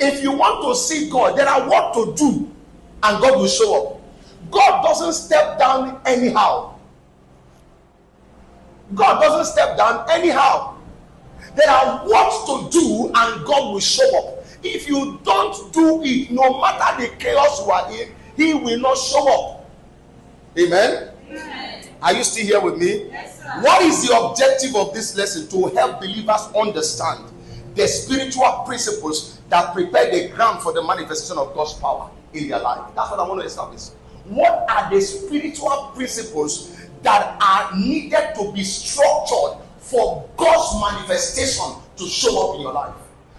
If you want to see God, there are what to do, and God will show up. God doesn't step down anyhow. God doesn't step down anyhow. There are what to do, and God will show up. If you don't do it, no matter the chaos you are in, He will not show up. Amen? Amen. Are you still here with me? Yes, sir. What is the objective of this lesson? To help believers understand the spiritual principles that prepare the ground for the manifestation of God's power in their life. That's what I want to establish. What are the spiritual principles that are needed to be structured for God's manifestation to show up in your life?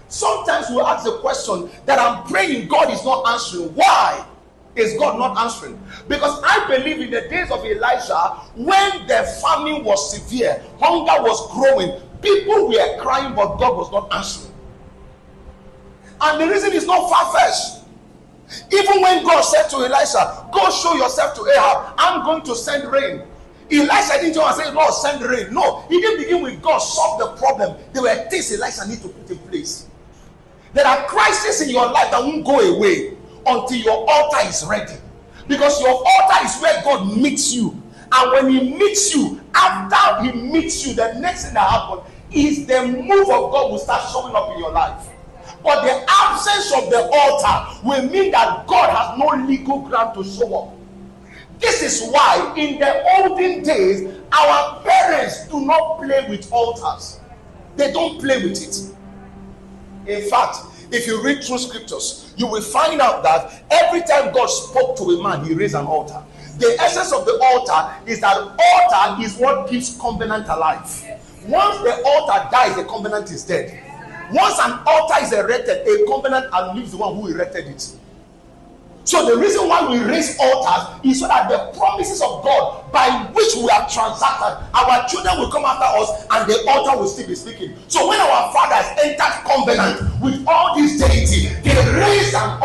Sometimes we ask the question that I'm praying, God is not answering. Why is God not answering? Because I believe in the days of Elijah, when the famine was severe, hunger was growing, people were crying, but God was not answering. And the reason is not far-fetched. Even when God said to Elisha, go show yourself to Ahab, I'm going to send rain. Elisha didn't just say, Lord, send rain. No, he didn't begin with God, solve the problem. There were things Elisha need to put in place. There are crises in your life that won't go away until your altar is ready. Because your altar is where God meets you. And when He meets you, after He meets you, the next thing that happens is the move of God will start showing up in your life. But the absence of the altar will mean that God has no legal ground to show up. This is why in the olden days, our parents do not play with altars. They don't play with it. In fact, if you read through scriptures, you will find out that every time God spoke to a man, He raised an altar. The essence of the altar is that altar is what keeps covenant alive. Once the altar dies, the covenant is dead. Once an altar is erected, a covenant outlives the one who erected it. So the reason why we raise altars is so that the promises of God by which we have transacted, our children will come after us and the altar will still be speaking. So when our fathers entered covenant with all these deity, they raised an